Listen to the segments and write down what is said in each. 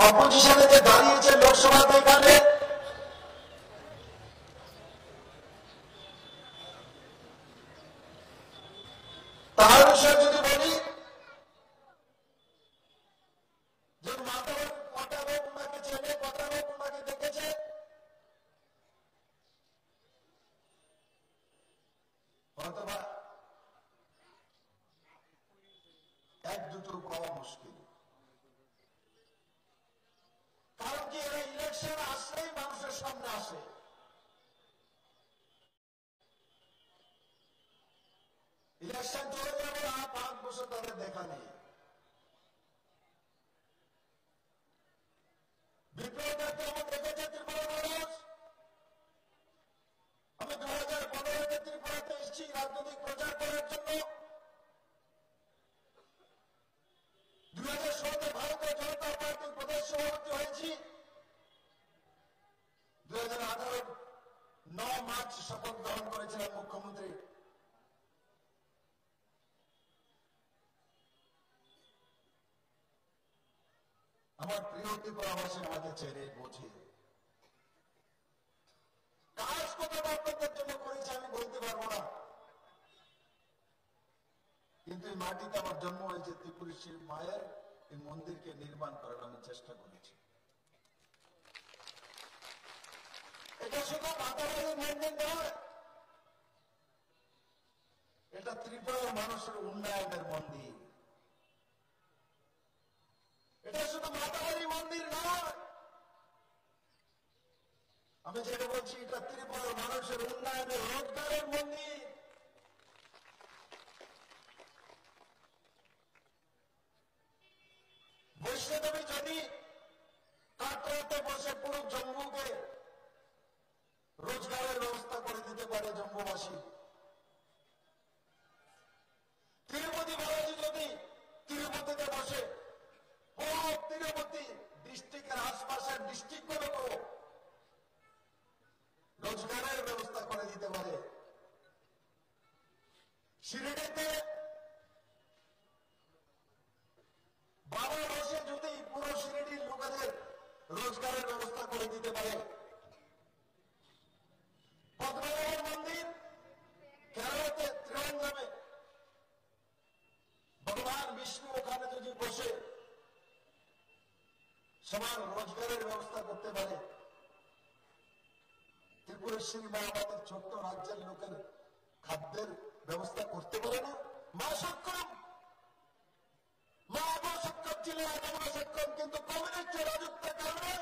অপোজিশনে যে দাঁড়িয়েছে লোকসভাতে এখানে, তার বিষয়ে যদি বলি যে মাতার কটা লোক ওনাকে চেনে, কটা লোক ওনাকে দেখেছে, অথবা এক দুটো পাওয়া মুশকিল। কারণ কি এরা ইলেকশন আসলেই মানুষের সামনে আসে। ইলেকশন চলে যাবে আর 5 বছর তাদের দেখা নেই। বিপ্লব আমার দেখেছে ত্রিপুরা মানুষ। আমি 2015-তে ত্রিপুরাতে এসেছি রাজনৈতিক প্রচার করার জন্য। 2016-তে ভারতীয় জনতা পার্টির প্রদেশ সভাপতি হয়েছি। 2018 9 মার্চ শপথ গ্রহণ করেছিলেন মুখ্যমন্ত্রী। আমার প্রিয় ত্রিপুরাবাসী আমাকে চেনে, বোঝে। কাজ কতটা আপনাদের জন্য করেছে আমি বলতে পারবো না, কিন্তু এই মাটিতে আমার জন্ম হয়েছে, ত্রিপুরেশ্বরী মায়ের এই মন্দিরকে নির্মাণ করার আমি চেষ্টা করেছি। এটা শুধু মাতাবাড়ির মন্দির নয়, এটা ত্রিপুরার মানুষের উন্নয়নের মন্দির। এটা শুধু মাতাবাড়ি মন্দির নয়, আমি যেটা বলছি এটা ত্রিপুরার মানুষের উন্নয়নের, রোজগারের মন্দির। বৈষ্ণদেবী যদি কাটরাতে বসে পুরো জম্মুকে রোজগারের ব্যবস্থা করে দিতে পারে জম্মুবাসী, তিরুপতি বালাজি যদি তিরুপতিতে বসে তিরুপতি ডিস্ট্রিক্টের আশপাশের ডিস্ট্রিক্টগুলোকেও রোজগারের ব্যবস্থা করে দিতে পারে, শিরডিতে বাবা বসে যদি পুরো শিরডির লোকেদের রোজগারের ব্যবস্থা করে দিতে পারে, পদ্মনাভের মন্দির কেরলাতে ত্রিভুবনে ভগবান বিষ্ণু ওখানে যদি বসে সবার রোজগারের ব্যবস্থা করতে পারে, ত্রিপুরেশ্বরী মা আমাদের ছোট্ট রাজ্যের লোকের খাদ্যের ব্যবস্থা করতে পারে না? মা সক্ষম, মা আবার সক্ষম ছিল, আমরা সক্ষম, কিন্তু কমিউনিস্টের রাজত্বের কারণে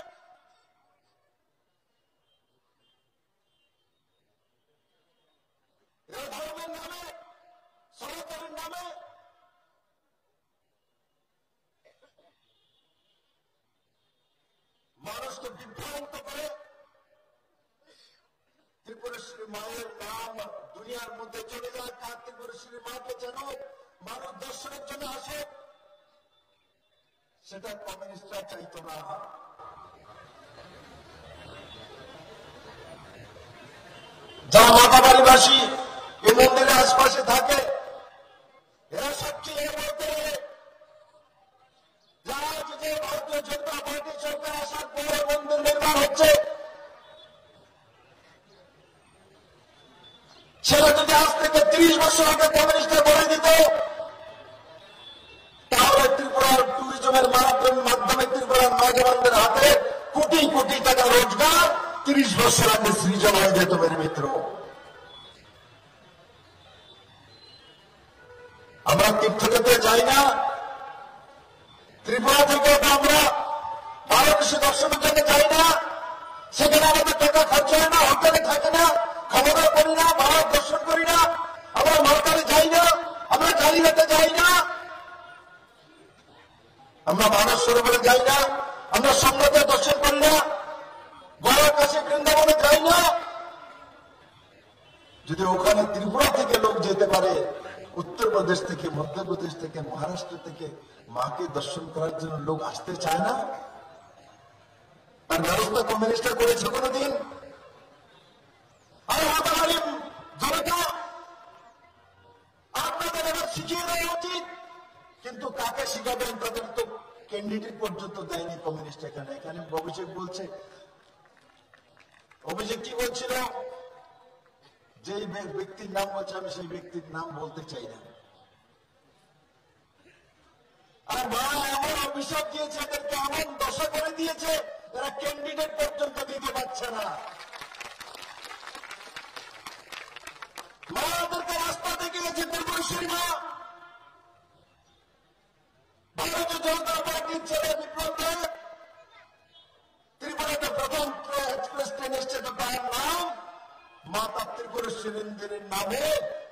ধর্মের নামে, সনাতনের নামে মানুষকে বিভ্রান্ত করে ত্রিপুরেশ্বরী মায়ের নাম দুনিয়ার মধ্যে চলে যায়। কার ত্রিপুরেশ্বরী মাকে যেন মানুষ দর্শনের জন্য আসে, সেটা কমিউনিস্টরা চাইতো না। যারা মাতাবাড়িবাসী এই মন্দিরের আশপাশে থাকে, এরা সবচেয়ে বলতে যারা যে ভারতীয় জনতা পার্টি সরকার আসার পরে মন্দির নির্মাণ হচ্ছে, সেটা যদি আজ থেকে 30 বছর আগে কমিউনিস্টরা বলে দিত, তাহলে ত্রিপুরার ট্যুরিজমের মাধ্যমে ত্রিপুরার নজওয়ানদের হাতে কোটি কোটি টাকা রোজগার 30 বছর আগে সৃজন হয়ে যেত। মেরে মিত্র, আমরা তীর্থযাত্রা যাই না, ত্রিপুরা থেকে আমরা বারাণসী দর্শনের জন্য যাই না, সেখানে আমাদের টাকা খরচ হয় না, হোটেলে থাকে না, খাওয়া দাওয়া করি না, ভারত দর্শন করি না, আমরা মালকারে যাই না, আমরা কালীঘাটে যাই না, আমরা মানস সরোবরে যাই না, আমরা সোমনাথে দর্শন করি না, গোয়ার কাছে বৃন্দাবনে যাই না। যদি ওখানে ত্রিপুরা থেকে লোক যেতে পারে, উত্তরপ্রদেশ থেকে, মধ্যপ্রদেশ থেকে, মহারাষ্ট্র থেকে মাকে দর্শন করার জন্য লোক আসতে চায় না? তার ব্যবস্থা কমিউনিস্টরা করেছে কোনদিন? আর মাতাবাড়ি জনতা, আপনাদের এবার শিখিয়ে দেওয়া উচিত, কিন্তু কাকে শিখাবেন? তাদের তো ক্যান্ডিডেট পর্যন্ত দেয়নি কমিউনিস্ট। এখানে এখানে অভিষেক বলছে, অভিষেক কি বলছিল, যে ব্যক্তির নাম বলছে আমি সেই ব্যক্তির নাম বলতে চাই না। আর মা এমন অভিশাপ দিয়েছে, এদেরকে এমন দশা করে দিয়েছে, এরা ক্যান্ডিডেট পর্যন্ত দিতে পারছে না। মা ওদেরকে রাস্তা থেকে গেছে, পূর্বশ্রী মা ভারতীয় জনতা পার্টির ছেলে বিপ্লব দেব ত্রিপুরাতে প্রথম এক্সপ্রেস ট্রেন এসছে, তো তার নাম মাতা ত্রিপুরেশ্বরীর নামে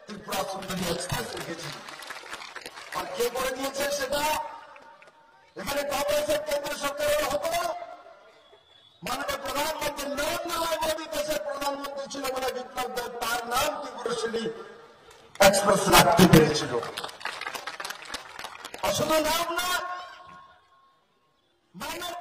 ত্রিপুরা সুন্দরী এক্সপ্রেস রেখেছিল। আর কে করে দিয়েছে সেটা? এখানে কংগ্রেসের কেন্দ্র সরকারের হতো, মাননীয় প্রধানমন্ত্রী নরেন্দ্র মোদী দেশের প্রধানমন্ত্রী ছিল বলে বিপ্লব দেব তার নাম ত্রিপুরেশ্বরী এক্সপ্রেস রাখতে পেরেছিল। আর শুধু নাম না, মানব